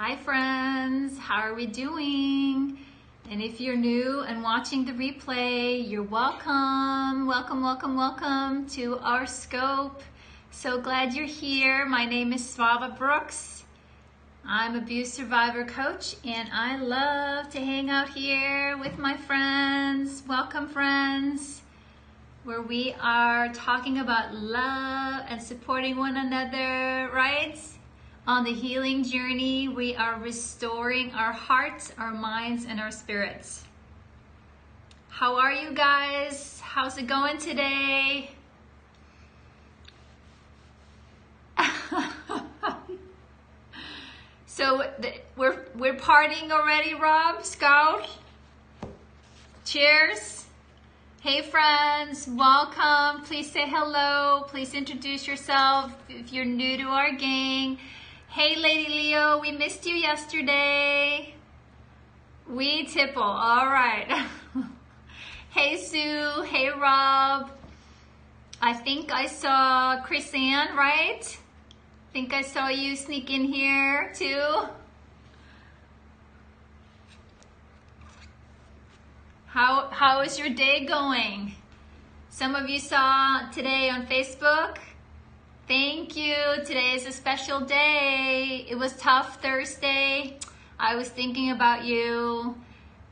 Hi friends, how are we doing? And if you're new and watching the replay, you're welcome, welcome to our scope. So glad you're here. My name is Svava Brooks. I'm abuse survivor coach and I love to hang out here with my friends. Welcome friends, where we are talking about love and supporting one another, right? On the healing journey, we are restoring our hearts, our minds, and our spirits. How are you guys? How's it going today? So we're partying already, Rob, Scout? Cheers. Hey friends, welcome. Please say hello. Please introduce yourself if you're new to our gang. Hey Lady Leo, we missed you yesterday. We tipple, all right. Hey Sue, hey Rob. I think I saw Chris Ann, right? I think I saw you sneak in here too. How is your day going? Some of you saw today on Facebook. Thank you. Today is a special day. It was tough Thursday. I was thinking about you.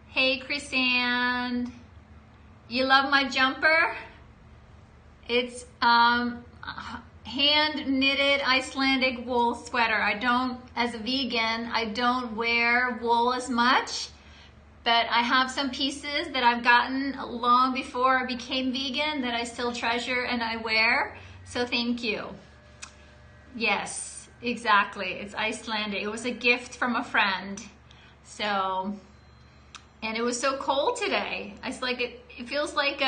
Hey, Chrisanne. You love my jumper? It's hand knitted Icelandic wool sweater. As a vegan, I don't wear wool as much, but I have some pieces that I've gotten long before I became vegan that I still treasure and I wear. So thank you. Yes, exactly. It's Icelandic. It was a gift from a friend. So, and it was so cold today. It's like it feels like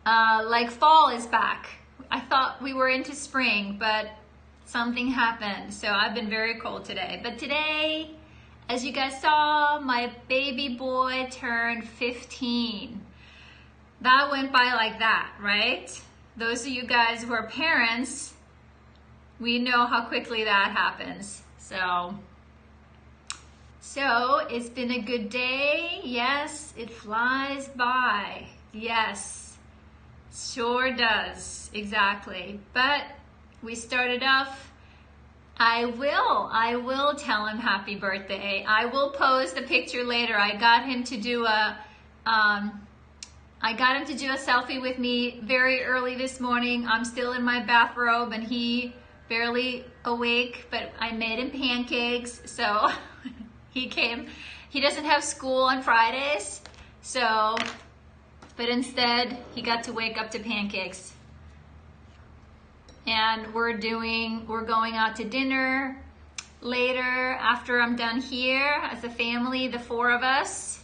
like fall is back. I thought we were into spring, but something happened. So I've been very cold today. But today, as you guys saw, my baby boy turned 15. That went by like that, right? Those of you guys who are parents, we know how quickly that happens. So it's been a good day. Yes, it flies by. Yes, sure does, exactly. But we started off, I will tell him happy birthday. I will post a picture later. I got him to do a selfie with me very early this morning. I'm still in my bathrobe and he barely awake, but I made him pancakes. So he came. He doesn't have school on Fridays, but instead he got to wake up to pancakes. And we're going out to dinner later after I'm done here as a family, the four of us.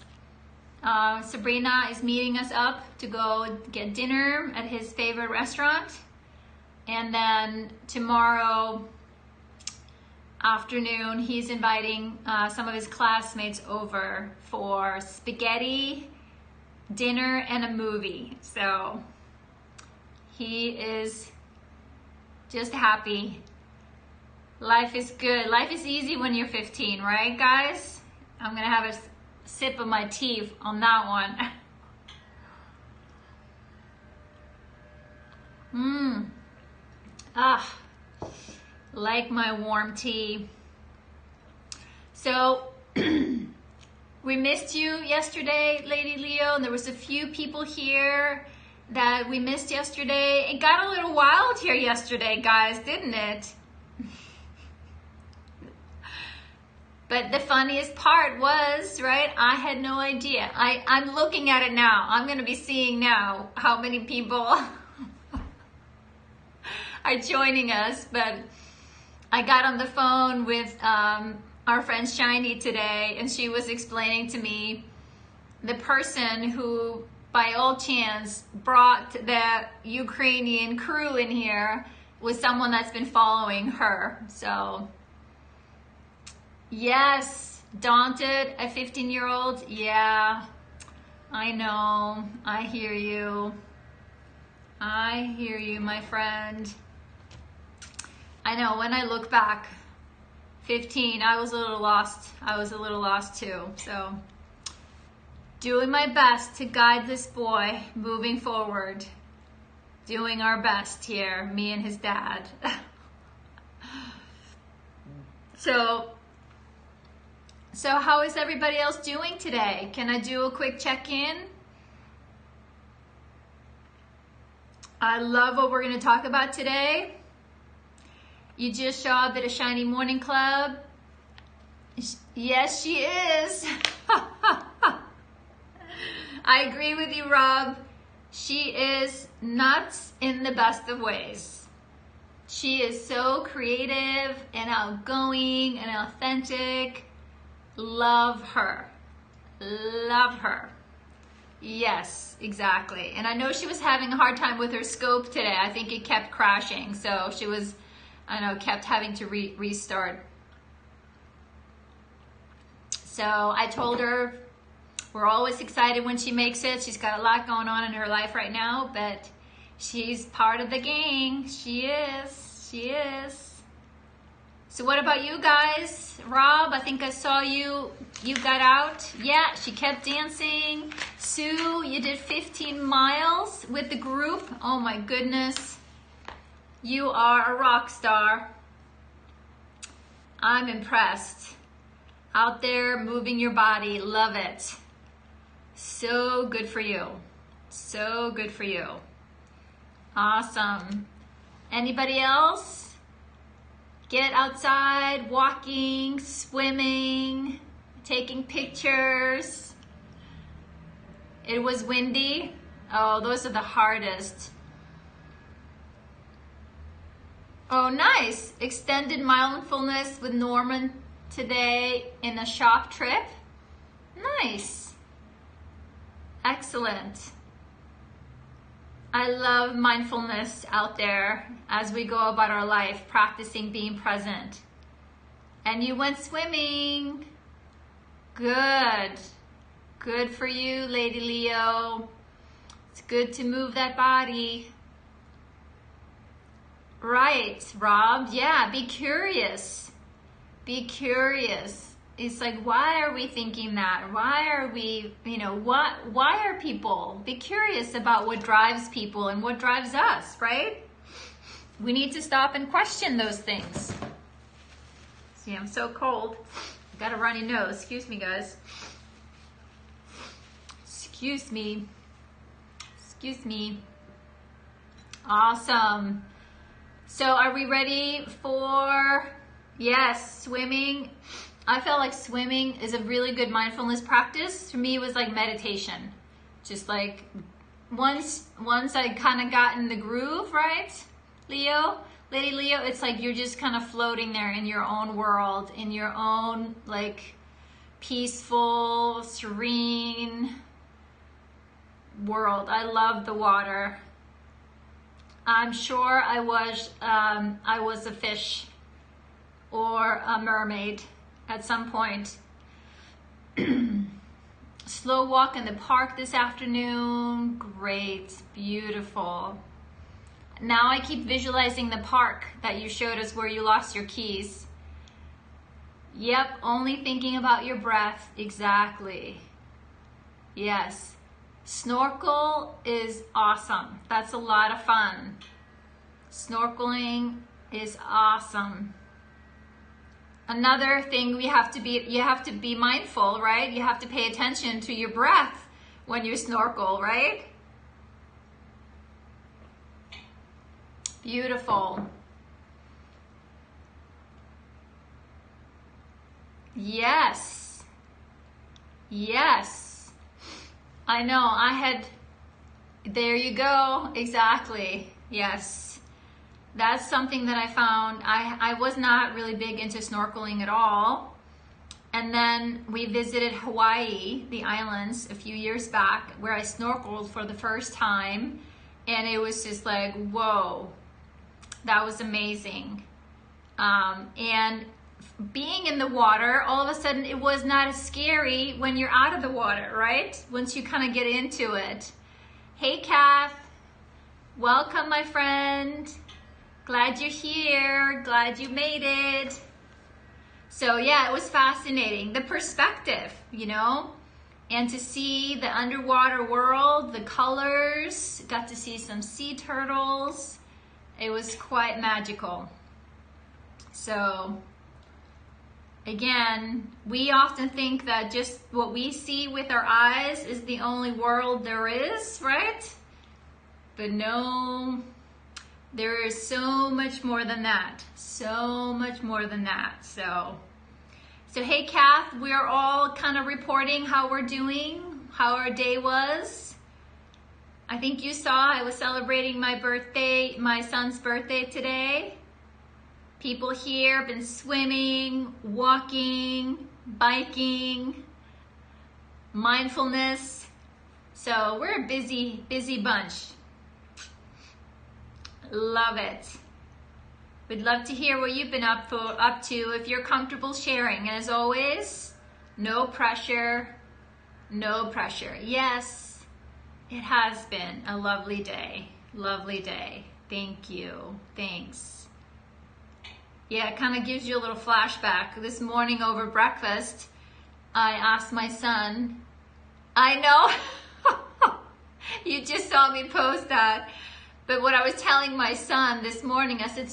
Sabrina is meeting us up to go get dinner at his favorite restaurant. And then tomorrow afternoon, he's inviting some of his classmates over for spaghetti, dinner, and a movie. So he is just happy. Life is good. Life is easy when you're 15, right, guys? I'm gonna have a sip of my tea on that one. Like my warm tea. So we missed you yesterday, Lady Leo, and there was a few people here that we missed yesterday. It got a little wild here yesterday, guys, didn't it? But the funniest part was, right, I had no idea. I'm looking at it now. I'm going to be seeing now how many people are joining us. But I got on the phone with our friend Shiny today, and she was explaining to me the person who, by all chance, brought the Ukrainian crew in here was someone that's been following her. So yes, daunted, a 15-year-old. Yeah, I know. I hear you. I hear you, my friend. I know, when I look back, 15. I was a little lost. I was a little lost too. So doing my best to guide this boy moving forward. Doing our best here, me and his dad. So how is everybody else doing today? Can I do a quick check-in? I love what we're going to talk about today. You just saw a bit of Shiny Morning Club. Yes, she is. I agree with you, Rob. She is nuts in the best of ways. She is so creative and outgoing and authentic. Love her. Love her. Yes, exactly. And I know she was having a hard time with her scope today. I think it kept crashing. So she was, I know, kept having to restart. So I told her we're always excited when she makes it. She's got a lot going on in her life right now, but she's part of the gang. She is. She is. So what about you guys? Rob, I think I saw you. You got out. Yeah, she kept dancing. Sue, you did 15 miles with the group. Oh my goodness. You are a rock star. I'm impressed. Out there moving your body. Love it. So good for you. So good for you. Awesome. Anybody else? Get outside, walking, swimming, taking pictures. It was windy. Oh, those are the hardest. Oh, nice. Extended mindfulness with Norman today in a shop trip. Nice. Excellent. I love mindfulness out there as we go about our life, practicing being present. And you went swimming. Good. Good for you, Lady Leo. It's good to move that body. Right, Rob. Yeah, be curious. Be curious. It's like, why are we thinking that? Why are we, why are people? Be curious about what drives people and what drives us, right? We need to stop and question those things. See, I'm so cold. I've got a runny nose. Excuse me, guys. Excuse me. Excuse me. Awesome. So are we ready for, yes, swimming? I felt like swimming is a really good mindfulness practice. For me, it was like meditation. Just like once I kind of got in the groove, right? Leo, Lady Leo, it's like you're just kind of floating there in your own world, in your own like peaceful, serene world. I love the water. I'm sure I was a fish or a mermaid at some point. Slow walk in the park this afternoon. Great, beautiful. Now I keep visualizing the park that you showed us where you lost your keys. Yep, only thinking about your breath. Exactly. Yes. Snorkel is awesome. That's a lot of fun. Snorkeling is awesome. Another thing you have to be mindful, right? You have to pay attention to your breath when you snorkel, right? Beautiful. Yes. Yes. I know, there you go, exactly, yes. That's something that I found. I was not really big into snorkeling at all. And then we visited Hawaii, the islands, a few years back, where I snorkeled for the first time. And it was just like, whoa, that was amazing. And being in the water, all of a sudden it was not as scary when you're out of the water, right? Once you kind of get into it. Hey, Kath. Welcome, my friend. Glad you're here. Glad you made it. So yeah, it was fascinating. The perspective, you know, and to see the underwater world, the colors, got to see some sea turtles. It was quite magical. So again, we often think that just what we see with our eyes is the only world there is, right? But no, there is so much more than that. So much more than that. So hey, Kath, we're all kind of reporting how we're doing, how our day was. I think you saw I was celebrating my birthday, my son's birthday today. People here have been swimming, walking, biking, mindfulness. So we're a busy, busy bunch. Love it. We'd love to hear what you've been up to if you're comfortable sharing. And as always, no pressure, no pressure. Yes, it has been a lovely day. Lovely day. Thank you. Thanks. Yeah, it kind of gives you a little flashback. This morning over breakfast, I asked my son, I know, you just saw me post that. But what I was telling my son this morning, I said,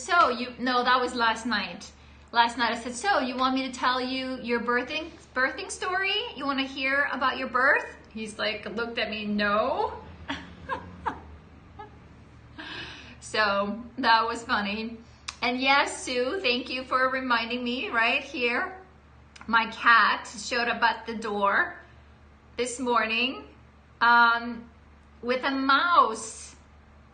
no, that was last night. Last night I said, so you want me to tell you your birthing story? You want to hear about your birth? He's like, looked at me, no. So that was funny. And yes, Sue, thank you for reminding me right here. My cat showed up at the door this morning with a mouse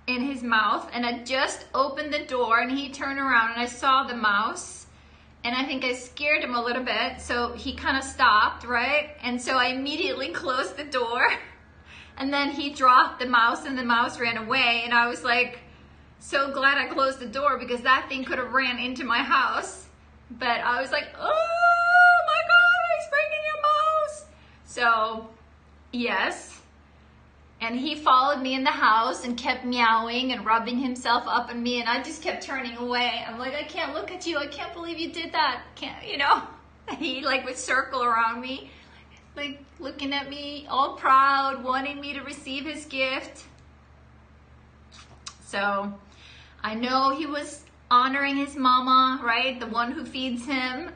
in his mouth, and I just opened the door and he turned around and I saw the mouse, and I think I scared him a little bit, so he kind of stopped, right? And so I immediately closed the door, and then he dropped the mouse and the mouse ran away, and I was like, so glad I closed the door because that thing could have ran into my house. But I was like, oh my God, it's bringing your mouse. So yes. And he followed me in the house and kept meowing and rubbing himself up on me, and I just kept turning away. I'm like, I can't look at you. I can't believe you did that. Can't, you know? He like would circle around me, like looking at me, all proud, wanting me to receive his gift. So I know he was honoring his mama, right? The one who feeds him.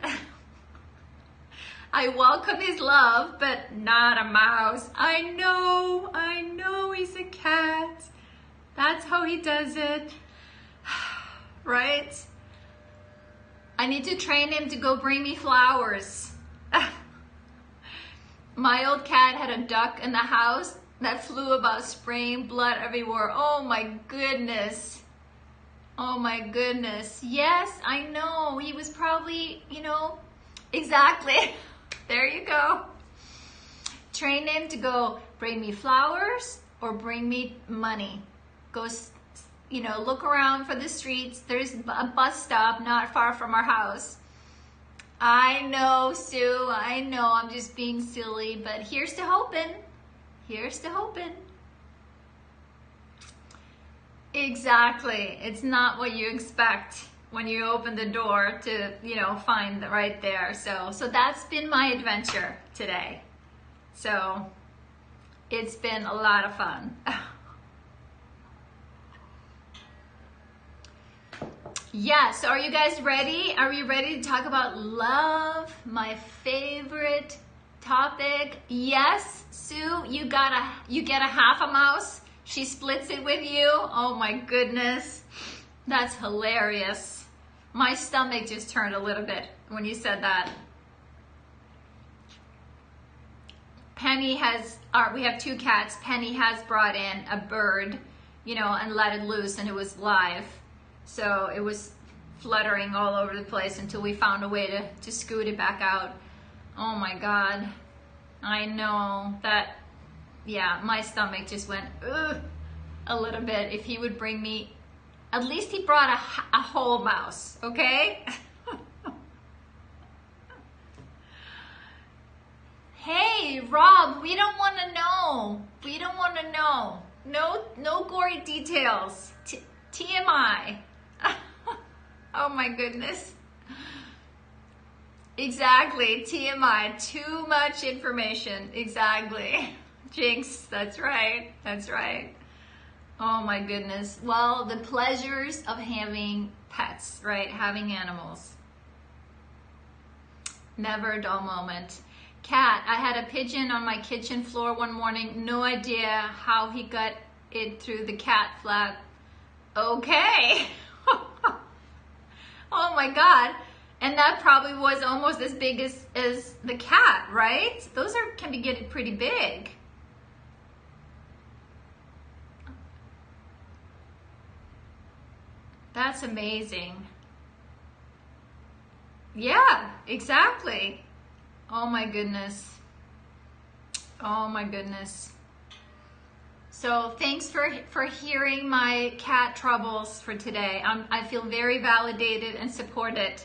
I welcome his love, but not a mouse. I know he's a cat. That's how he does it, right? I need to train him to go bring me flowers. My old cat had a duck in the house that flew about spraying blood everywhere. Oh my goodness. Oh my goodness. Yes, I know. He was probably, you know, exactly. There you go. Train him to go bring me flowers or bring me money. Go, you know, look around for the streets. There's a bus stop not far from our house. I know, Sue, I know I'm just being silly, but here's to hoping. Here's to hoping. Exactly. It's not what you expect when you open the door to, you know, find the right there. So that's been my adventure today. So it's been a lot of fun. Yes, are you guys ready? Are you ready to talk about love? My favorite topic. Yes, Sue, you get a half a mouse. She splits it with you. Oh my goodness. That's hilarious. My stomach just turned a little bit when you said that. Penny has, we have two cats. Penny has brought in a bird, you know, and let it loose, and it was live. So it was fluttering all over the place until we found a way to scoot it back out. Oh my God. I know that, yeah, my stomach just went, ugh, a little bit. If he would bring me, at least he brought a whole mouse, okay? Hey, Rob, we don't want to know. We don't want to know. No gory details. TMI. Oh my goodness. Exactly. TMI. Too much information. Exactly. Jinx. That's right. That's right. Oh my goodness. Well, the pleasures of having pets, right? Having animals. Never a dull moment. Cat, I had a pigeon on my kitchen floor one morning. No idea how he got it through the cat flap. Okay. Oh my God. And that probably was almost as big as the cat, right? Those can be getting pretty big. That's amazing. Yeah, exactly. Oh my goodness. Oh my goodness. So thanks for hearing my cat troubles for today. I feel very validated and supported.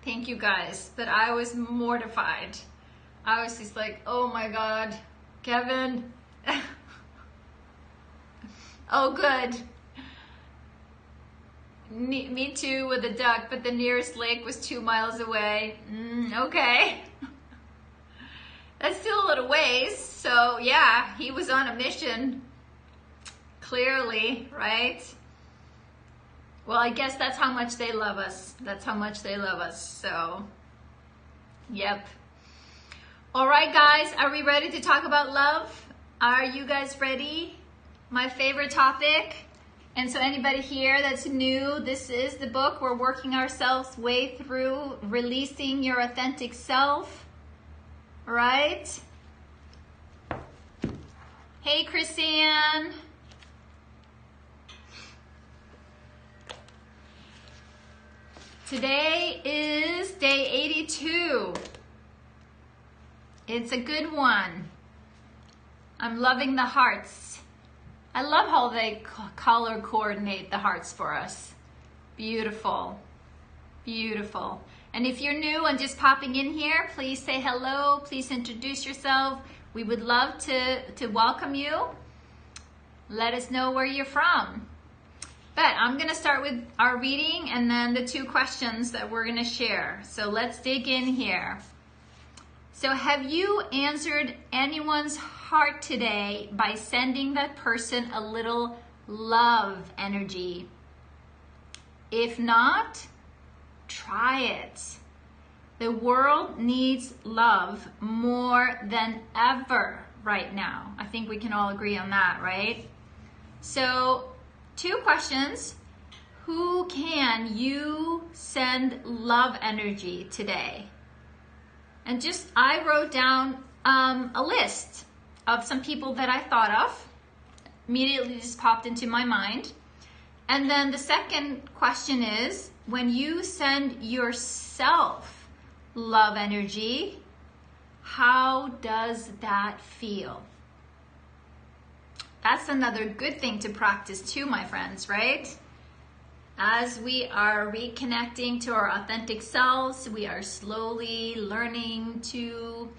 Thank you guys. But I was mortified. I was just like, oh my God, Kevin. Oh, good. Me too with a duck, but the nearest lake was 2 miles away. Okay. That's still a little ways. So yeah, he was on a mission. Clearly, right? Well, I guess that's how much they love us. That's how much they love us. So, yep. All right, guys, are we ready to talk about love? Are you guys ready? My favorite topic. And so anybody here that's new, this is the book. We're working ourselves way through releasing your authentic self, right? Hey, Chrisanne. Today is day 82. It's a good one. I'm loving the hearts. I love how they color coordinate the hearts for us. Beautiful, beautiful. And if you're new and just popping in here, please say hello. Please introduce yourself. We would love to welcome you. Let us know where you're from. But I'm gonna start with our reading and then the 2 questions that we're gonna share. So let's dig in here. So have you answered anyone's heart today by sending that person a little love energy? If not, try it. The world needs love more than ever right now. I think we can all agree on that, right? So 2 questions. Who can you send love energy today? And I wrote down a list of some people that I thought of. Immediately just popped into my mind. And then the second question is, when you send yourself love energy, how does that feel? That's another good thing to practice too, my friends, right? As we are reconnecting to our authentic selves, we are slowly learning to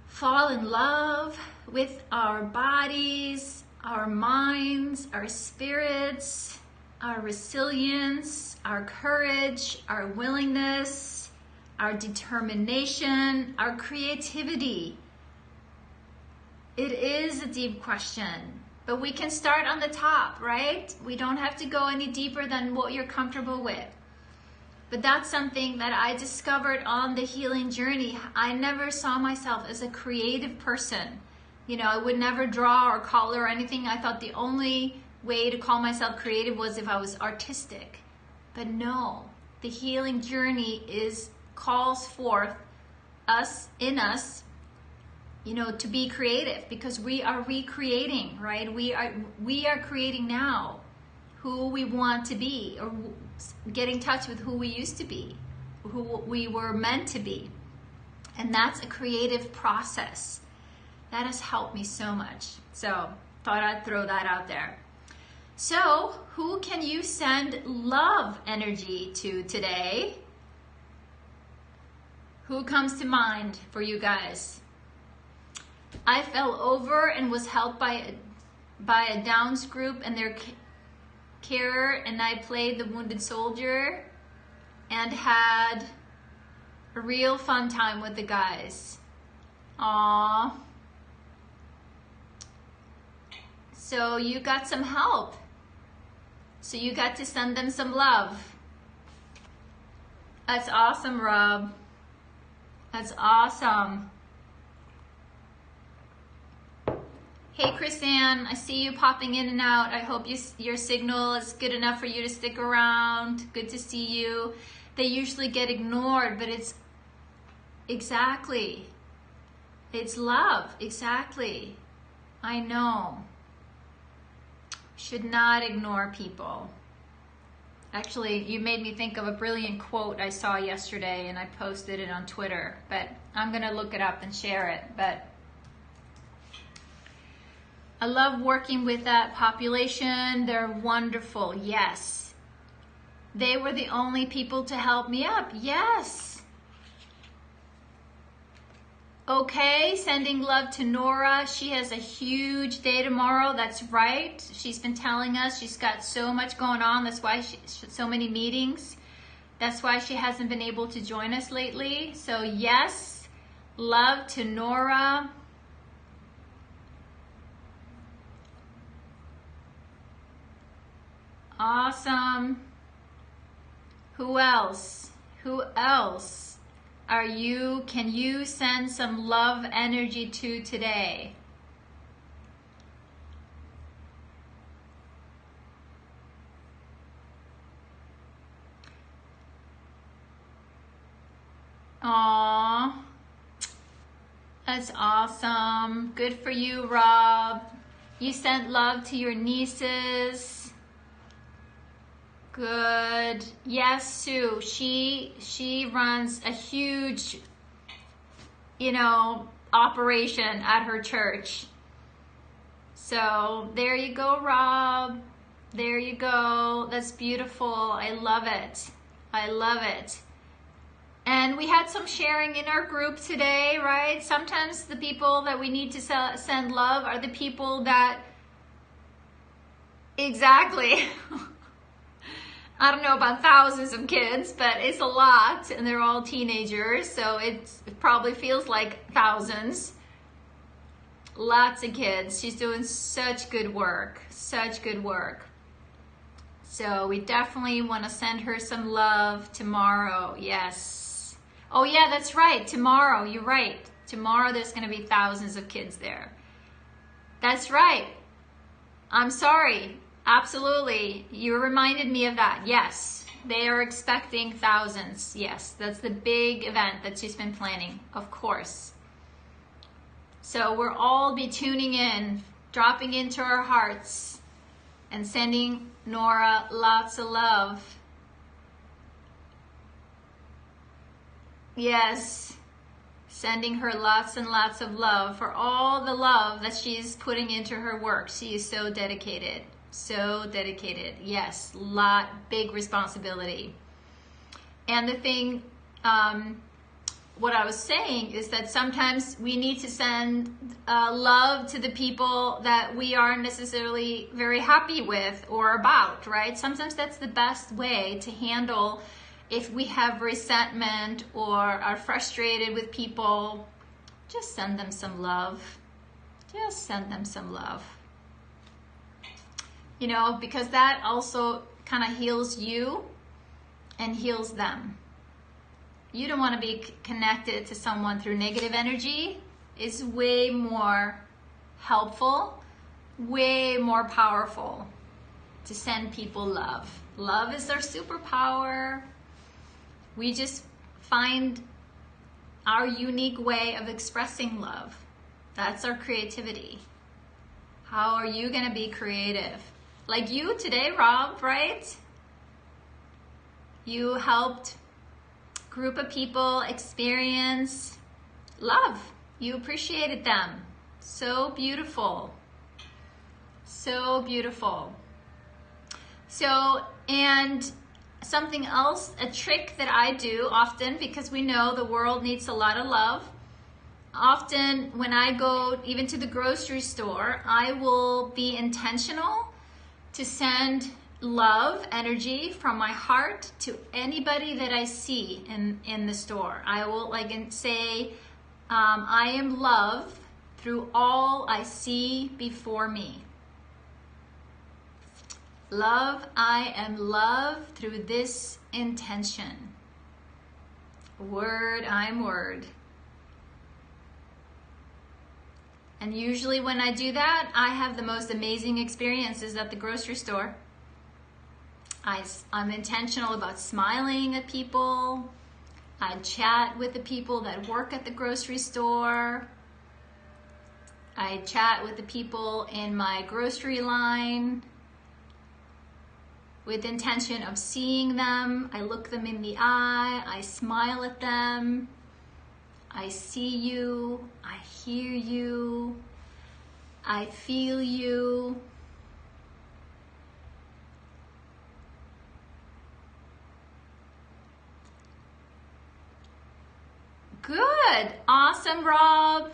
fall in love with our bodies, our minds, our spirits, our resilience, our courage, our willingness, our determination, our creativity. It is a deep question, but we can start on the top, right? We don't have to go any deeper than what you're comfortable with. But that's something that I discovered on the healing journey. I never saw myself as a creative person. You know, I would never draw or color or anything. I thought the only way to call myself creative was if I was artistic. But no, the healing journey calls forth in us, you know, to be creative, because we are recreating, right? We are creating now who we want to be, or get in touch with who we used to be, who we were meant to be. And that's a creative process. That has helped me so much. So thought I'd throw that out there. So who can you send love energy to today? Who comes to mind for you guys? I fell over and was helped by a Downs group and their carer, and I played the wounded soldier and had A real fun time with the guys. Aww. So you got some help. So you got to send them some love. That's awesome, Rob. That's awesome. Hey, Chrisanne, I see you popping in and out. I hope your signal is good enough for you to stick around. Good to see you. They usually get ignored, but it's exactly. It's love, exactly. I know. Should not ignore people. Actually, you made me think of a brilliant quote I saw yesterday, and I posted it on Twitter, but I'm gonna look it up and share it. But I love working with that population. They're wonderful. Yes. They were the only people to help me up. Yes. Okay, sending love to Nora. She has a huge day tomorrow. That's right. She's been telling us she's got so much going on. That's why so many meetings. That's why she hasn't been able to join us lately. So yes, love to Nora. Awesome. Who else? Who else can you send some love energy to today? Aww. That's awesome. Good for you, Rob. You sent love to your nieces. Good. Yes, Sue. She runs a huge, operation at her church. So there you go, Rob. There you go. That's beautiful. I love it. I love it. And we had some sharing in our group today, right? Sometimes the people that we need to send love are the people that, exactly. I don't know about thousands of kids, but it's a lot, and they're all teenagers, so it probably feels like thousands. Lots of kids. She's doing such good work, such good work. So we definitely want to send her some love tomorrow. Yes. Oh yeah, that's right. Tomorrow, you're right. Tomorrow there's going to be thousands of kids there. That's right. I'm sorry. Absolutely. You reminded me of that. Yes. They are expecting thousands. Yes. That's the big event that she's been planning. Of course. So we'll all be tuning in, dropping into our hearts, and sending Nora lots of love. Yes. Sending her lots and lots of love for all the love that she's putting into her work. She is so dedicated. So dedicated. Yes, big responsibility. And the thing, what I was saying is that sometimes we need to send love to the people that we aren't necessarily very happy with or about, right? Sometimes that's the best way to handle if we have resentment or are frustrated with people. Just send them some love. Just send them some love. Because that also kind of heals you and heals them. You don't want to be connected to someone through negative energy. It's way more helpful, way more powerful to send people love. Love is our superpower. We just find our unique way of expressing love. That's our creativity. How are you going to be creative? Like you today, Rob, right? You helped a group of people experience love. You appreciated them. So beautiful. So beautiful. So, and something else, a trick that I do often, because we know the world needs a lot of love. Often when I go even to the grocery store, I will be intentional to send love energy from my heart to anybody that I see in the store. I will say, I am love through all I see before me. Love, I am love through this intention. Word, I'm word. And usually when I do that, I have the most amazing experiences at the grocery store. I'm intentional about smiling at people. I chat with the people that work at the grocery store. I chat with the people in my grocery line with intention of seeing them. I look them in the eye. I smile at them. I see you. I hear you. I feel you. Good. Awesome, Rob.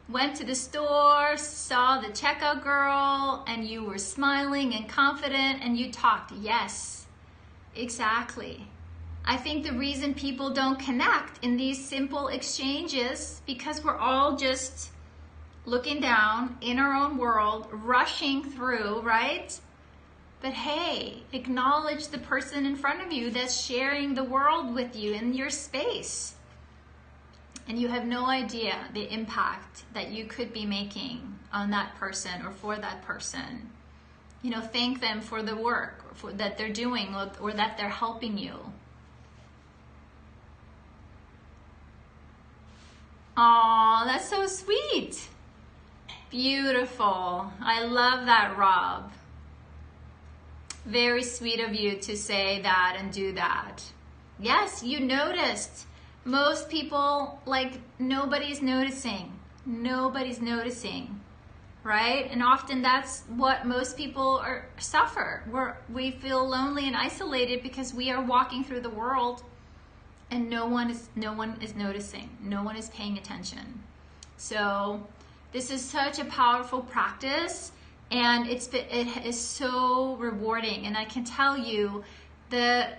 Went to the store, saw the checkout girl, and you were smiling and confident, and you talked. Yes, exactly. I think the reason people don't connect in these simple exchanges because we're all just looking down in our own world, rushing through, right? But hey, acknowledge the person in front of you that's sharing the world with you in your space. And you have no idea the impact that you could be making on that person or for that person. You know, thank them for the work that they're doing or that they're helping you. Aw, that's so sweet. Beautiful. I love that, Rob. Very sweet of you to say that and do that. Yes, you noticed. Most people, nobody's noticing. Nobody's noticing, right? And often that's what most people suffer. We feel lonely and isolated because we are walking through the world and no one is noticing. No one is paying attention. So this is such a powerful practice, and it is so rewarding. And I can tell you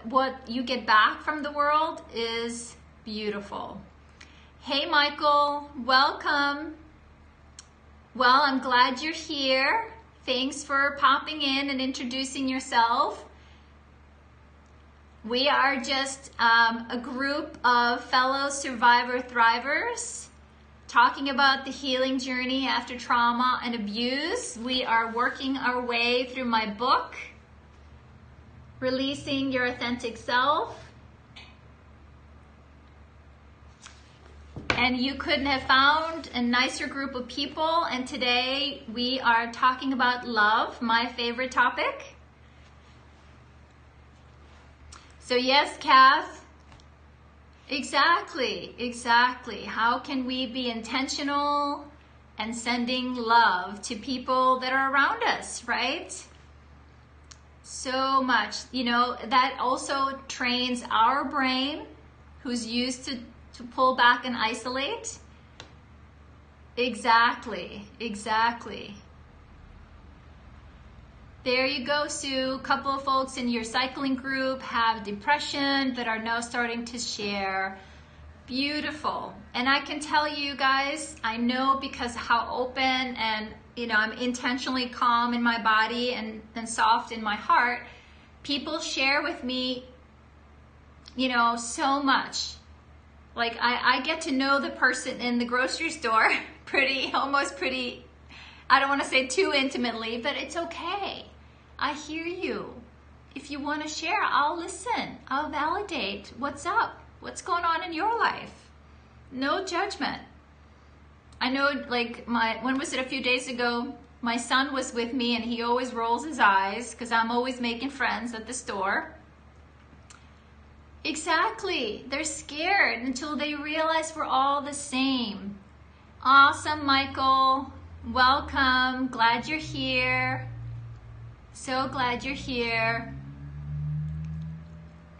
what you get back from the world is beautiful. Hey, Michael, welcome. Well, I'm glad you're here. Thanks for popping in and introducing yourself. We are just a group of fellow survivor thrivers talking about the healing journey after trauma and abuse. We are working our way through my book, Releasing Your Authentic Self. And you couldn't have found a nicer group of people. And today we are talking about love, my favorite topic. So yes, Kath, exactly. How can we be intentional and sending love to people that are around us, right? So much, that also trains our brain, who's used to pull back and isolate. Exactly. There you go, Sue. A couple of folks in your cycling group have depression but are now starting to share. Beautiful. And I can tell you guys, I know because how open and I'm intentionally calm in my body and soft in my heart. People share with me, so much. Like I get to know the person in the grocery store almost pretty, I don't want to say too intimately, but it's okay. I hear you. If you want to share, I'll listen. I'll validate what's up, what's going on in your life. No judgment. I know, when was it, a few days ago, my son was with me and he always rolls his eyes because I'm always making friends at the store. Exactly. They're scared until they realize we're all the same. Awesome, Michael. Welcome. Glad you're here. So glad you're here.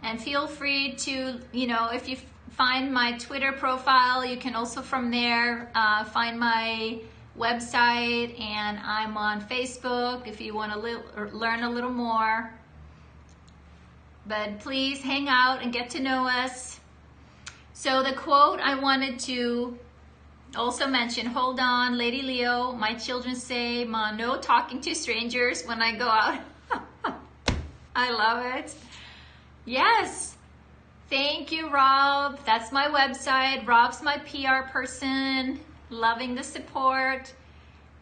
And feel free to, if you find my Twitter profile, you can also from there find my website, and I'm on Facebook if you want to learn a little more. but please hang out and get to know us. So the quote I wanted to also mention, hold on, Lady Leo, my children say, Ma, no talking to strangers when I go out. I love it. Yes. Thank you, Rob. That's my website. Rob's my PR person. Loving the support.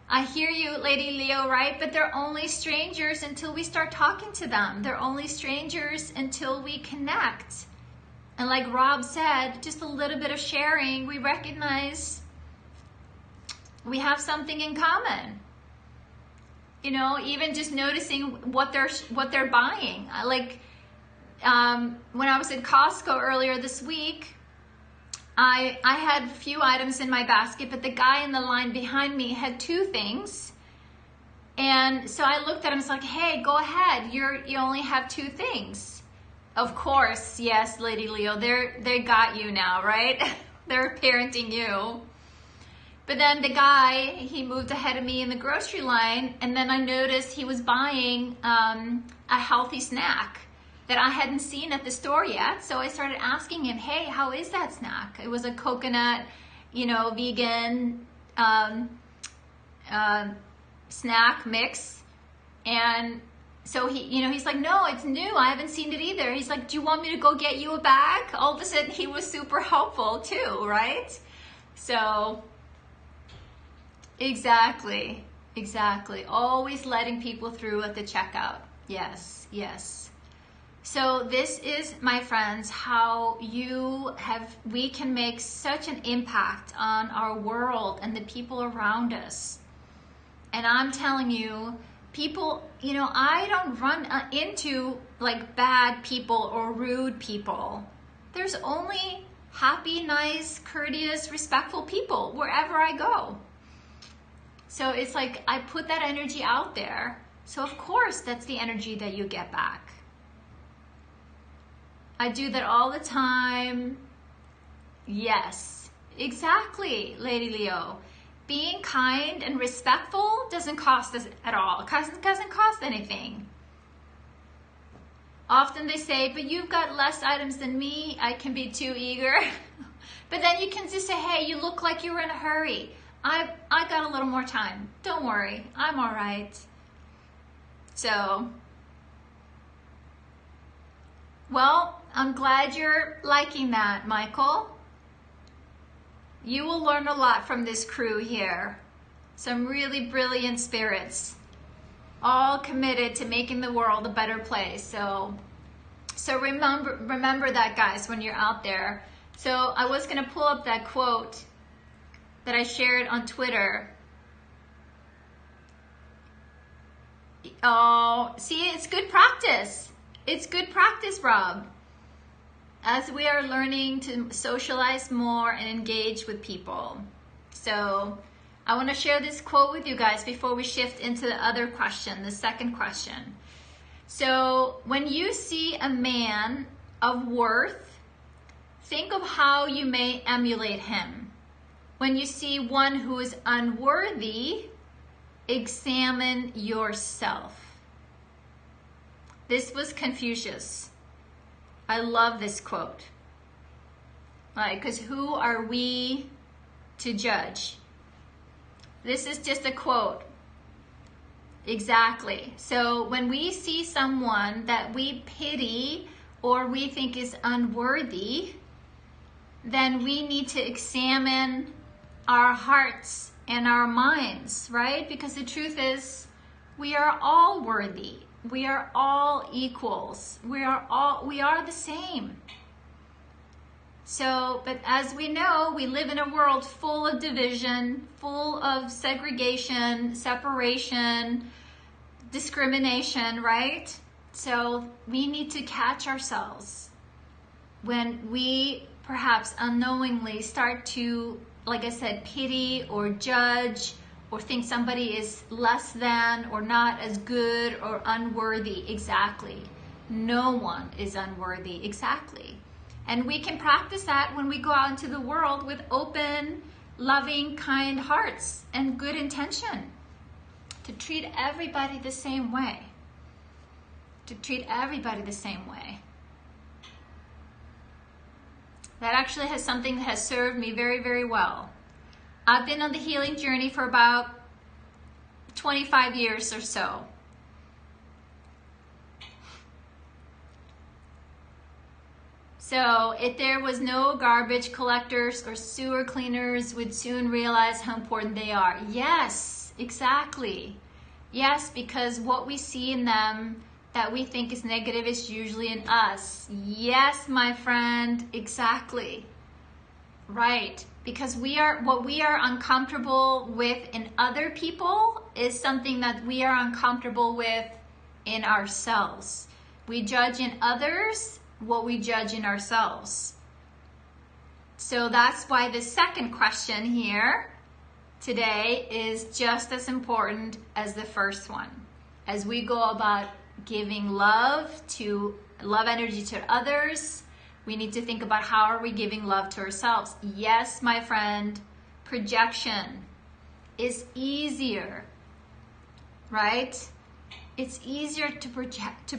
I hear you, Lady Leo, right? But they're only strangers until we start talking to them. They're only strangers until we connect. And like Rob said, just a little bit of sharing, we recognize we have something in common. You know, even just noticing what they're buying. Like when I was at Costco earlier this week, I had a few items in my basket, but the guy in the line behind me had 2 things. And so I looked at him and was like, hey, go ahead. You only have 2 things. Of course, yes, Lady Leo, they got you now, right? They're parenting you. But then the guy, he moved ahead of me in the grocery line, and then I noticed he was buying a healthy snack that I hadn't seen at the store yet. So I started asking him, hey, how is that snack? It was a coconut, vegan snack mix. And so he's like, no, it's new. I haven't seen it either. He's like, do you want me to go get you a bag? All of a sudden, he was super helpful too, right? So, exactly. Always letting people through at the checkout. Yes. So this is, my friends, how we can make such an impact on our world and the people around us. And I'm telling you, people, I don't run into like bad people or rude people. There's only happy, nice, courteous, respectful people wherever I go. So it's like I put that energy out there. So of course that's the energy that you get back. I do that all the time. Yes, exactly, Lady Leo. Being kind and respectful doesn't cost us at all. It doesn't cost anything. Often they say, but you've got less items than me. I can be too eager. But then you can just say, hey, you look like you were in a hurry. I got a little more time. Don't worry, I'm all right. So, well, I'm glad you're liking that, Michael. You will learn a lot from this crew here. Some really brilliant spirits, all committed to making the world a better place. So remember that, guys, when you're out there. So I was gonna pull up that quote that I shared on Twitter. Oh, see, it's good practice. It's good practice, Rob. As we are learning to socialize more and engage with people. So I want to share this quote with you guys before we shift into the other question, the second question. So when you see a man of worth, think of how you may emulate him. When you see one who is unworthy, examine yourself. This was Confucius. I love this quote. Like, because who are we to judge? This is just a quote. Exactly. So when we see someone that we pity or we think is unworthy, then we need to examine our hearts and our minds, right? Because the truth is, we are all worthy. We are all equals. We are the same. So, but as we know, we live in a world full of division, full of segregation, separation, discrimination, right? So we need to catch ourselves when we perhaps unknowingly start to, like I said, pity or judge or think somebody is less than or not as good or unworthy. Exactly. No one is unworthy. Exactly. And we can practice that when we go out into the world with open, loving, kind hearts and good intention to treat everybody the same way. To treat everybody the same way. That actually has something that has served me very, very well. I've been on the healing journey for about 25 years or so. So if there was no garbage collectors or sewer cleaners, would soon realize how important they are. Yes, exactly. Yes, because what we see in them that we think is negative is usually in us. Yes, my friend, exactly. Right, because what we are uncomfortable with in other people is something that we are uncomfortable with in ourselves. We judge in others what we judge in ourselves. So that's why the second question here today is just as important as the first one. As we go about giving love energy to others, we need to think about how are we giving love to ourselves. Yes, my friend, projection is easier, right? It's easier to project.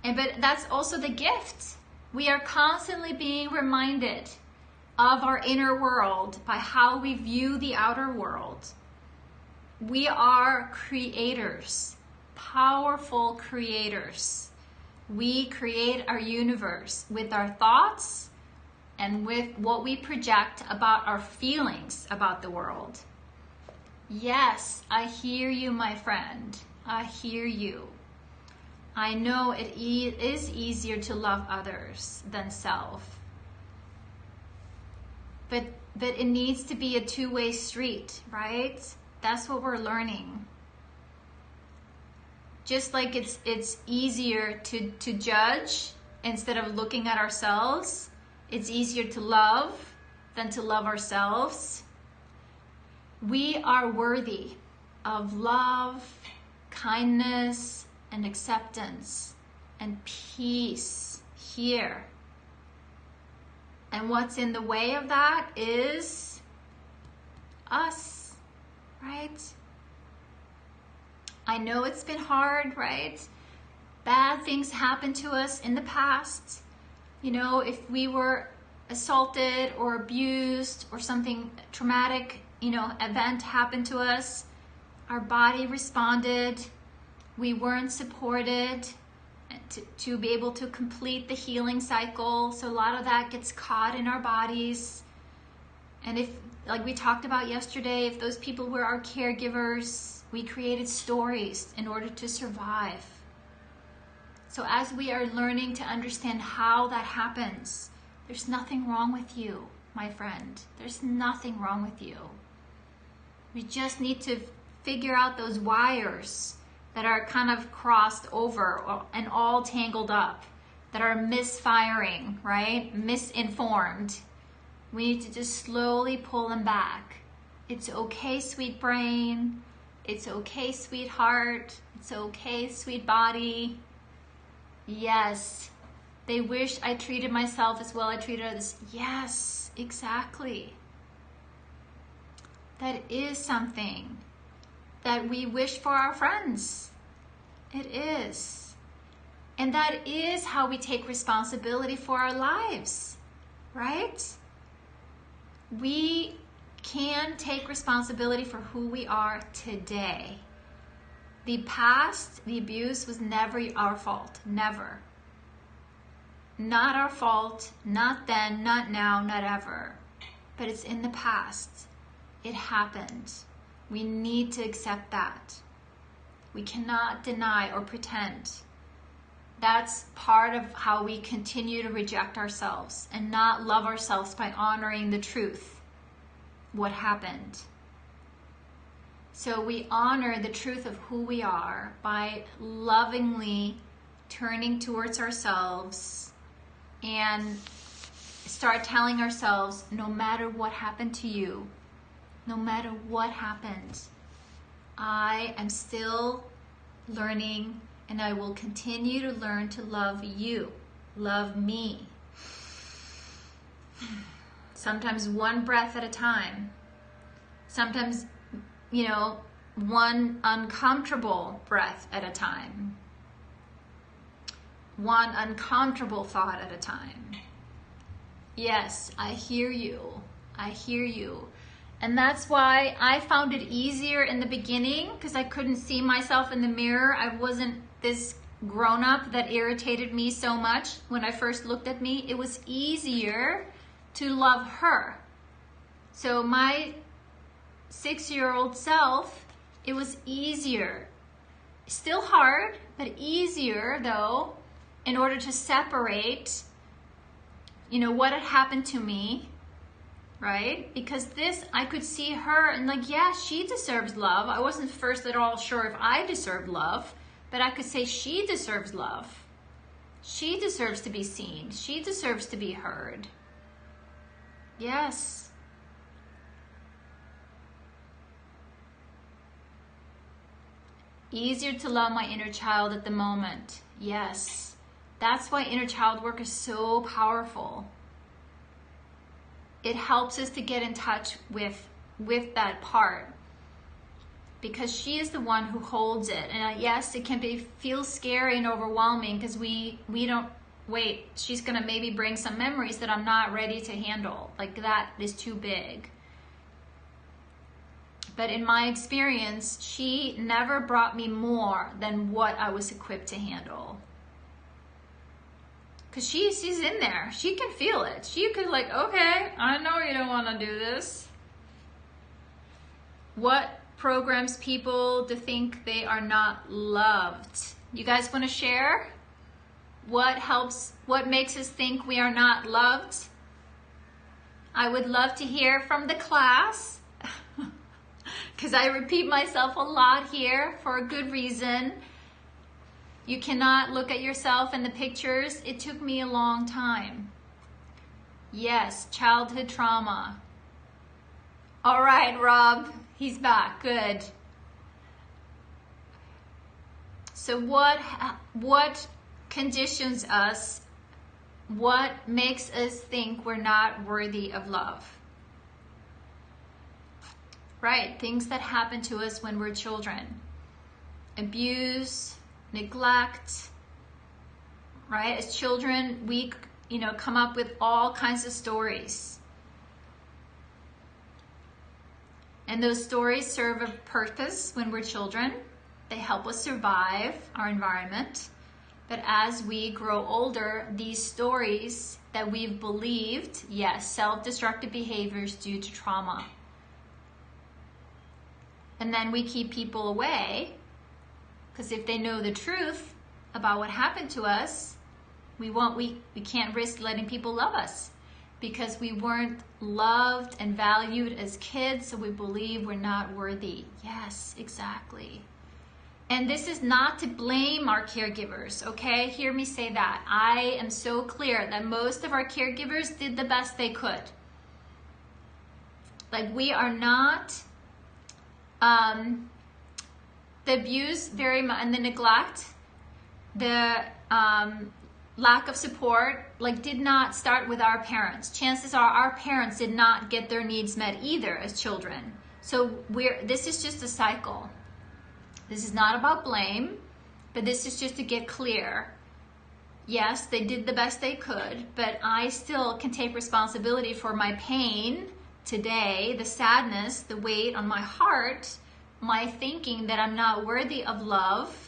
But that's also the gift. We are constantly being reminded of our inner world by how we view the outer world. We are creators, powerful creators. We create our universe with our thoughts and with what we project about our feelings about the world. Yes, I hear you, my friend. I hear you. I know it is easier to love others than self. But it needs to be a two-way street, right? That's what we're learning. Just like it's easier to judge instead of looking at ourselves, it's easier to love than to love ourselves. We are worthy of love, kindness, and acceptance and peace here. And what's in the way of that is us, right? I know it's been hard, right? Bad things happened to us in the past. You know, if we were assaulted or abused or something traumatic, event happened to us, our body responded. We weren't supported to be able to complete the healing cycle. So a lot of that gets caught in our bodies. And if, like we talked about yesterday, if those people were our caregivers, we created stories in order to survive. So as we are learning to understand how that happens, there's nothing wrong with you, my friend. There's nothing wrong with you. We just need to figure out those wires that are kind of crossed over and all tangled up, that are misfiring, right? Misinformed. We need to just slowly pull them back. It's okay, sweet brain. It's okay, sweetheart. It's okay, sweet body. Yes, they wish I treated myself as well I treated others. Yes, exactly. That is something that we wish for our friends. It is. And that is how we take responsibility for our lives, right? We can take responsibility for who we are today. The past, the abuse was never our fault, never. Not our fault, not then, not now, not ever. But it's in the past. It happened. We need to accept that. We cannot deny or pretend. That's part of how we continue to reject ourselves and not love ourselves by honoring the truth, what happened. So we honor the truth of who we are by lovingly turning towards ourselves and start telling ourselves, no matter what happened to you, no matter what happened, I am still learning and I will continue to learn to love you, love me. Sometimes one breath at a time. Sometimes, one uncomfortable breath at a time. one uncomfortable thought at a time. Yes, I hear you. I hear you. And that's why I found it easier in the beginning, because I couldn't see myself in the mirror. I wasn't this grown-up that irritated me so much when I first looked at me. It was easier to love her. So my 6-year-old self, it was easier. Still hard, but easier though, in order to separate, what had happened to me, right? Because this, I could see her and like, yeah, she deserves love. I wasn't first at all sure if I deserved love, but I could say she deserves love. She deserves to be seen. She deserves to be heard. Yes. Easier to love my inner child at the moment. Yes. That's why inner child work is so powerful. It helps us to get in touch with that part, because she is the one who holds it. And yes, it can feel scary and overwhelming, because we don't, wait, she's gonna maybe bring some memories that I'm not ready to handle. Like that is too big. But in my experience, she never brought me more than what I was equipped to handle. Because she's in there. She can feel it. She could like, okay, I know you don't want to do this. What programs people to think they are not loved? You guys want to share? What makes us think we are not loved? I would love to hear from the class, because I repeat myself a lot here for a good reason. You cannot look at yourself in the pictures. It took me a long time. Yes, childhood trauma. All right, Rob, he's back, good. So what conditions us? What makes us think we're not worthy of love? Right, things that happen to us when we're children. Abuse, neglect, right? As children, we, come up with all kinds of stories. And those stories serve a purpose when we're children. They help us survive our environment. But as we grow older, these stories that we've believed, yes, self-destructive behaviors due to trauma. And then we keep people away, because if they know the truth about what happened to us, we can't risk letting people love us, because we weren't loved and valued as kids, so we believe we're not worthy. Yes, exactly. And this is not to blame our caregivers, okay? Hear me say that. I am so clear that most of our caregivers did the best they could. Like, we are not, the abuse very much, and the neglect, the lack of support, like, did not start with our parents. Chances are our parents did not get their needs met either as children. So this is just a cycle. This is not about blame, but this is just to get clear. Yes, they did the best they could, but I still can take responsibility for my pain today, the sadness, the weight on my heart, my thinking that I'm not worthy of love,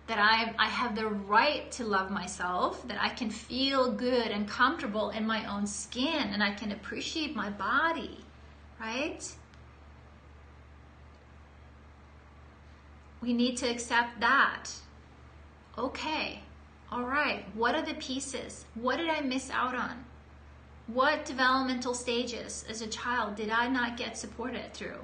that I have the right to love myself, that I can feel good and comfortable in my own skin, and I can appreciate my body, right? We need to accept that. Okay, all right, what are the pieces? What did I miss out on? What developmental stages as a child did I not get supported through?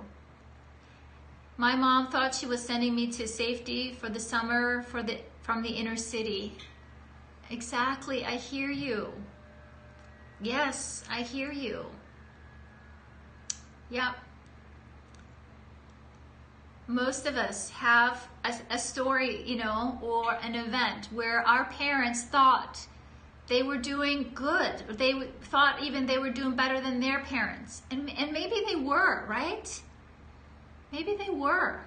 My mom thought she was sending me to safety for the summer from the inner city. Exactly, I hear you. Yes, I hear you. Yep. Most of us have a story, or an event where our parents thought they were doing good. They thought even they were doing better than their parents. And maybe they were, right? Maybe they were.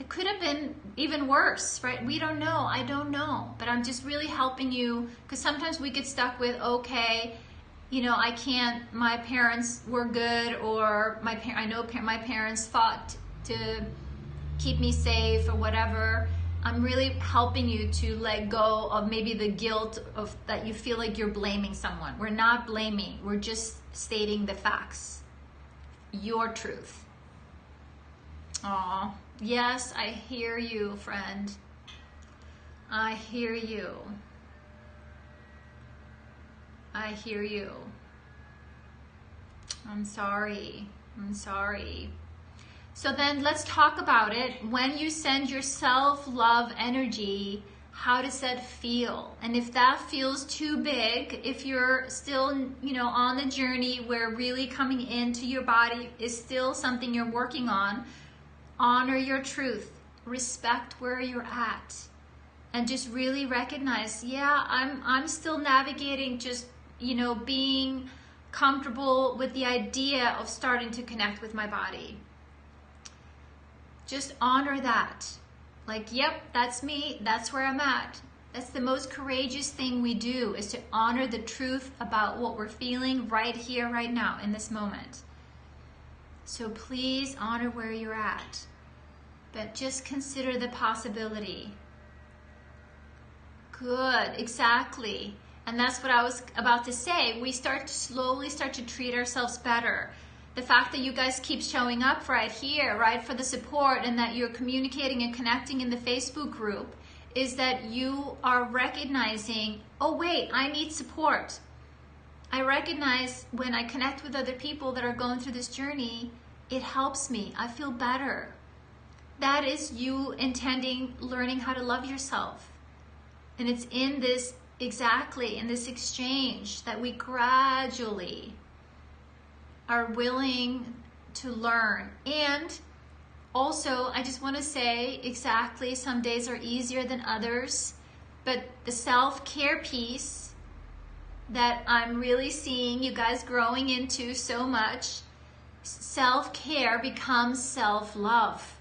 It could have been even worse, right? We don't know. I don't know. But I'm just really helping you, because sometimes we get stuck with, okay, you know, I can't, my parents were good, or I know my parents fought to keep me safe or whatever. I'm really helping you to let go of maybe the guilt of that you feel like you're blaming someone. We're not blaming. We're just stating the facts. Your truth. Aw, yes, I hear you, friend. I hear you. I hear you. I'm sorry. I'm sorry. So then let's talk about it. When you send your self-love energy, how does that feel? And if that feels too big, if you're still, you know, on the journey where really coming into your body is still something you're working on, honor your truth, respect where you're at, and just really recognize, yeah, I'm still navigating, just, you know, being comfortable with the idea of starting to connect with my body. Just honor that. Like, yep, that's me, that's where I'm at. That's the most courageous thing we do, is to honor the truth about what we're feeling right here, right now, in this moment. So please honor where you're at. But just consider the possibility. Good, exactly. And that's what I was about to say. We slowly start to treat ourselves better. The fact that you guys keep showing up right here, right, for the support, and that you're communicating and connecting in the Facebook group, is that you are recognizing, oh wait, I need support. I recognize when I connect with other people that are going through this journey, it helps me. I feel better. That is you learning how to love yourself. And it's in this, exactly, in this exchange that we gradually are willing to learn. And also, I just want to say, exactly, some days are easier than others, but the self-care piece that I'm really seeing you guys growing into so much, self-care becomes self-love.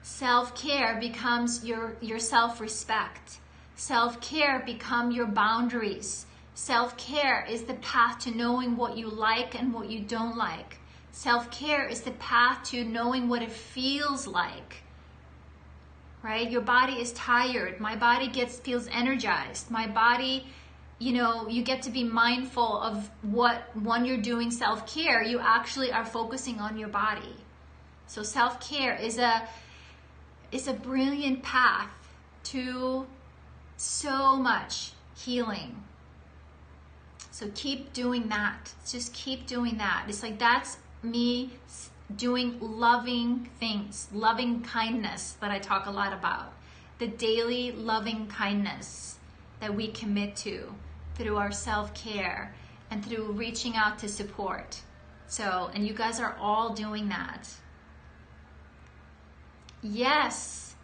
Self-care becomes your self-respect. Self-care become your boundaries. Self-care is the path to knowing what you like and what you don't like. Self-care is the path to knowing what it feels like. Right? Your body is tired. My body feels energized. My body, you know, you get to be mindful of when you're doing self-care, you actually are focusing on your body. So self-care is a brilliant path to so much healing. So keep doing that. Just keep doing that. It's like, that's me doing loving things, loving kindness that I talk a lot about. The daily loving kindness that we commit to through our self-care and through reaching out to support. So, and you guys are all doing that. Yes,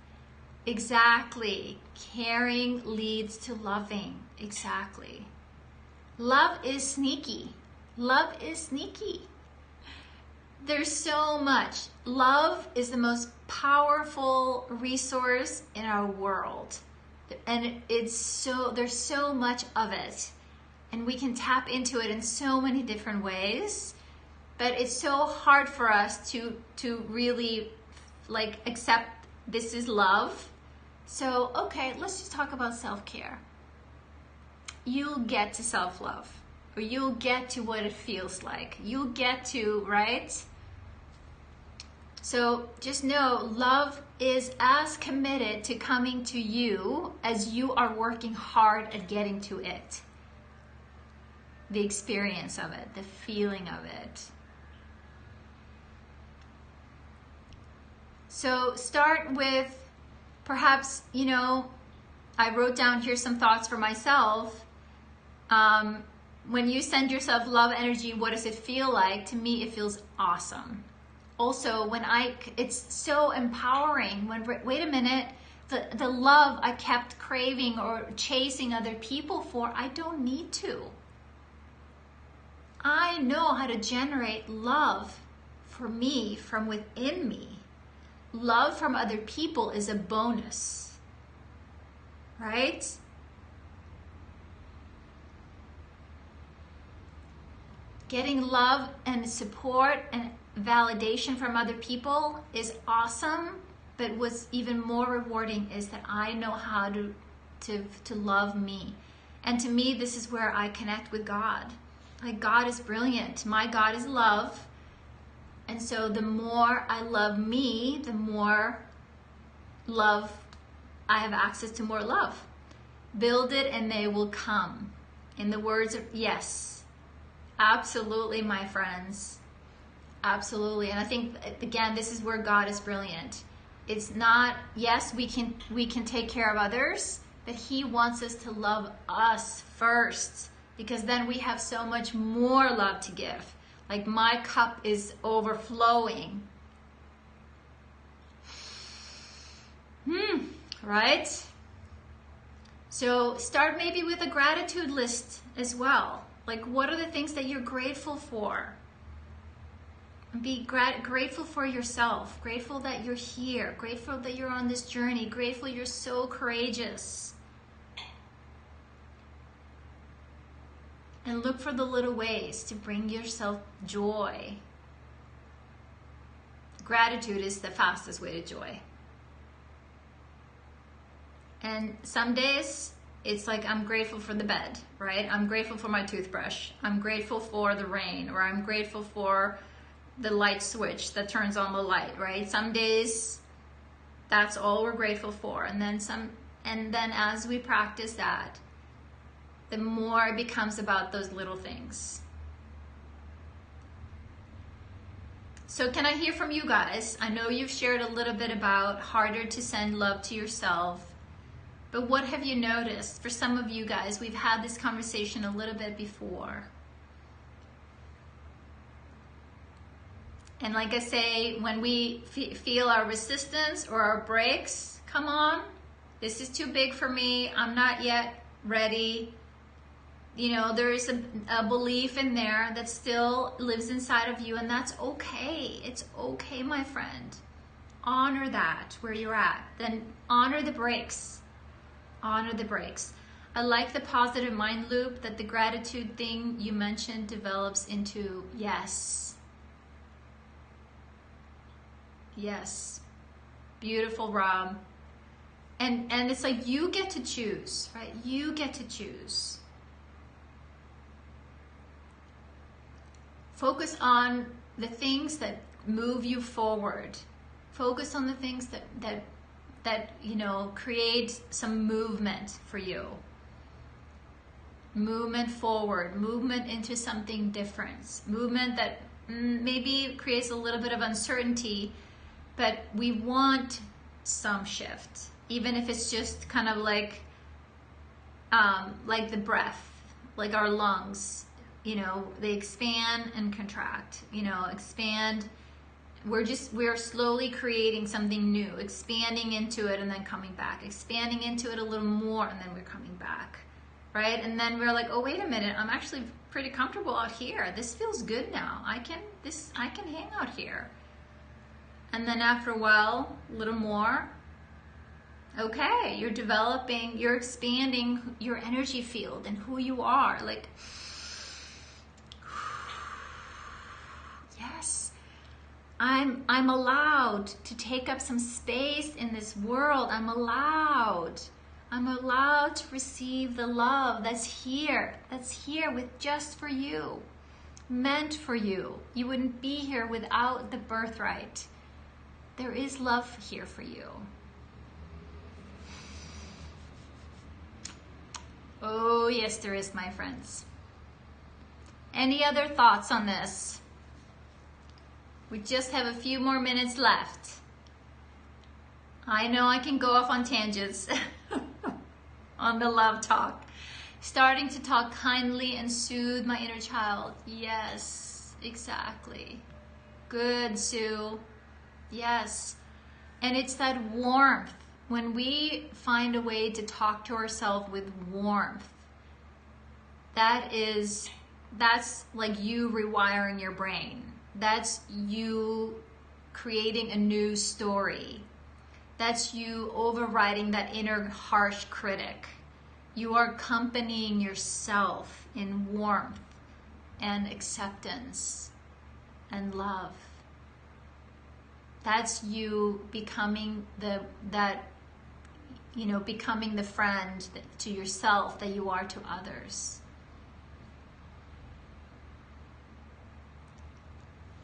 exactly. Caring leads to loving. Exactly. Love is sneaky. Love is sneaky. There's so much. Love is the most powerful resource in our world. And there's so much of it. And we can tap into it in so many different ways. But it's so hard for us to really like accept this is love. So, okay, let's just talk about self-care. You'll get to self-love, or you'll get to what it feels like. You'll get to, right? So just know, love is as committed to coming to you as you are working hard at getting to it. The experience of it, the feeling of it. So start with, perhaps, you know, I wrote down here some thoughts for myself. When you send yourself love energy, what does it feel like? To me, it feels awesome. Also, it's so empowering when, wait a minute, the love I kept craving or chasing other people for, I don't need to. I know how to generate love for me from within me. love from other people is a bonus, right? Getting love and support and validation from other people is awesome, but what's even more rewarding is that I know how to love me. And to me, this is where I connect with God. Like, God is brilliant. My God is love. And so the more I love me, the more love, I have access to more love. Build it and they will come. In the words of, yes, absolutely, my friends. Absolutely. And I think, again, this is where God is brilliant. It's not, yes, we can take care of others, but he wants us to love us first, because then we have so much more love to give. Like, my cup is overflowing. Right? So start maybe with a gratitude list as well. Like, what are the things that you're grateful for? Be grateful for yourself, grateful that you're here, grateful that you're on this journey, grateful you're so courageous. And look for the little ways to bring yourself joy. Gratitude is the fastest way to joy. And some days, it's like, I'm grateful for the bed, right? I'm grateful for my toothbrush. I'm grateful for the rain, or I'm grateful for the light switch that turns on the light, right? Some days, that's all we're grateful for. And then as we practice that, the more it becomes about those little things. So can I hear from you guys? I know you've shared a little bit about harder to send love to yourself, but what have you noticed? For some of you guys, we've had this conversation a little bit before. And like I say, when we feel our resistance or our brakes come on, this is too big for me, I'm not yet ready. You know, there is a belief in there that still lives inside of you, and that's okay. It's okay, my friend. Honor that where you're at. Then honor the breaks. Honor the breaks. I like the positive mind loop that the gratitude thing you mentioned develops into. Yes. Yes. Beautiful, Rob. And it's like, you get to choose, right? You get to choose. Focus on the things that move you forward. Focus on the things that you know, create some movement for you. Movement forward, movement into something different. Movement that maybe creates a little bit of uncertainty, but we want some shift, even if it's just kind of like the breath, like our lungs. You know, they expand and contract, you know, expand. We're slowly creating something new, expanding into it and then coming back, expanding into it a little more and then we're coming back, right? And then we're like, oh, wait a minute, I'm actually pretty comfortable out here. This feels good now. I can hang out here. And then after a while, a little more. Okay, you're developing, you're expanding your energy field and who you are. Like, yes, I'm allowed to take up some space in this world. I'm allowed to receive the love that's here with just for you, meant for you. You wouldn't be here without the birthright. There is love here for you. Oh yes, there is, my friends. Any other thoughts on this? We just have a few more minutes left. I know I can go off on tangents on the love talk. Starting to talk kindly and soothe my inner child. Yes, exactly. Good, Sue. Yes. And it's that warmth. When we find a way to talk to ourselves with warmth, that's like you rewiring your brain. That's you creating a new story. That's you overriding that inner harsh critic. You are accompanying yourself in warmth and acceptance and love. That's you becoming becoming the friend to yourself that you are to others.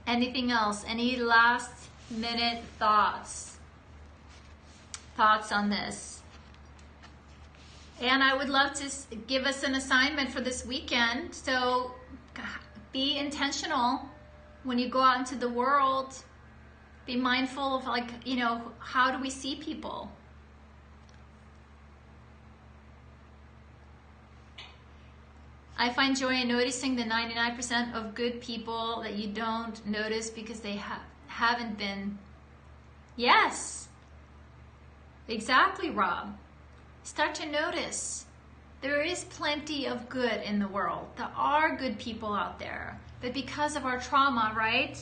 Anything else? Any last minute thoughts on this? And I would love to give us an assignment for this weekend. So be intentional when you go out into the world. Be mindful of, like, how do we see people? I find joy in noticing the 99% of good people that you don't notice because they haven't been. Yes, exactly, Rob. Start to notice. There is plenty of good in the world. There are good people out there. But because of our trauma, right?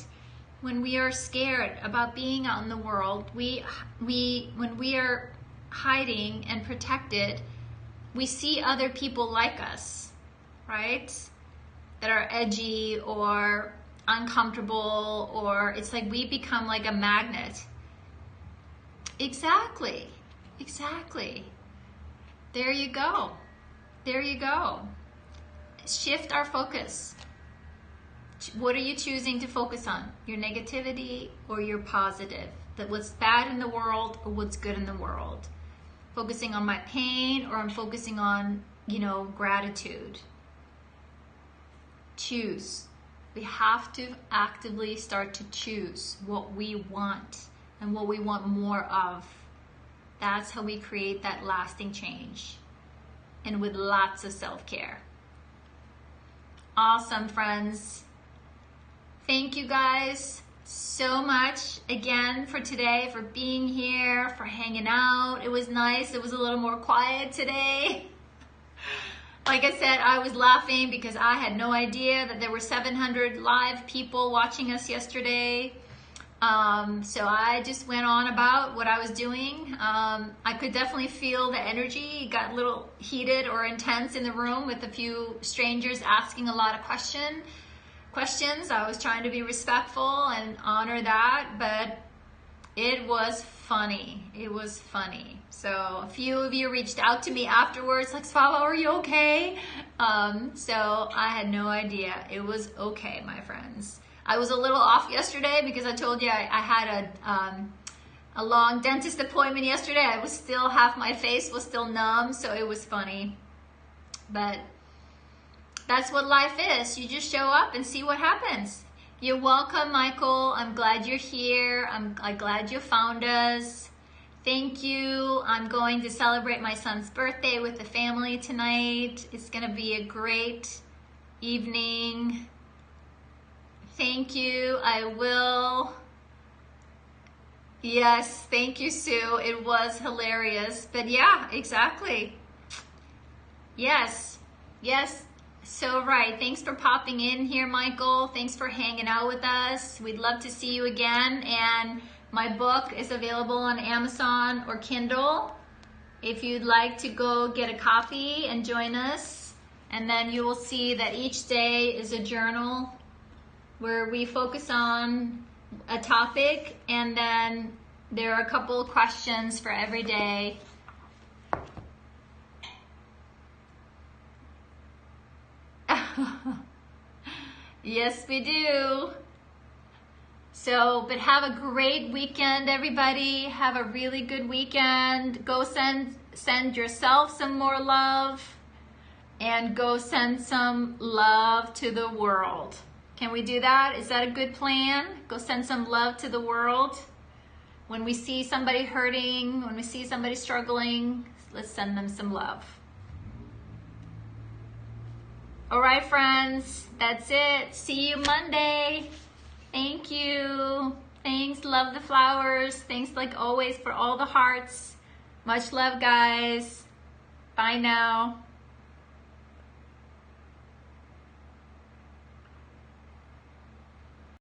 When we are scared about being out in the world, when we are hiding and protected, we see other people like us, right? That are edgy or uncomfortable, or it's like we become like a magnet. Exactly. There you go. Shift our focus. What are you choosing to focus on? Your negativity or your positive? That what's bad in the world or what's good in the world? Focusing on my pain, or I'm focusing on, gratitude? Choose. We have to actively start to choose what we want and what we want more of. That's how we create that lasting change, and with lots of self-care. Awesome, friends. Thank you guys so much again for today, for being here, for hanging out. It was nice. It was a little more quiet today. Like I said, I was laughing because I had no idea that there were 700 live people watching us yesterday. So I just went on about what I was doing. I could definitely feel the energy. It got a little heated or intense in the room with a few strangers asking a lot of questions. I was trying to be respectful and honor that, but it was funny. So a few of you reached out to me afterwards, like, Svava, are you okay? So I had no idea. It was okay, my friends. I was a little off yesterday because I told you I had a long dentist appointment yesterday. Half my face was still numb, so it was funny. But that's what life is. You just show up and see what happens. You're welcome, Michael. I'm glad you're here. I'm glad you found us. Thank you. I'm going to celebrate my son's birthday with the family tonight. It's going to be a great evening. Thank you. I will. Yes, thank you, Sue. It was hilarious. But yeah, exactly. Yes. So right. Thanks for popping in here, Michael. Thanks for hanging out with us. We'd love to see you again. And my book is available on Amazon or Kindle. If you'd like to go get a copy and join us. And then you will see that each day is a journal where we focus on a topic, and then there are a couple of questions for every day. Yes, we do. So, but have a great weekend, everybody. Have a really good weekend. Go send yourself some more love, and go send some love to the world. Can we do that? Is that a good plan? Go send some love to the world. When we see somebody hurting, when we see somebody struggling, let's send them some love. All right, friends, that's it. See you Monday. Thank you. Thanks, love the flowers. Thanks like always for all the hearts. Much love, guys. Bye now.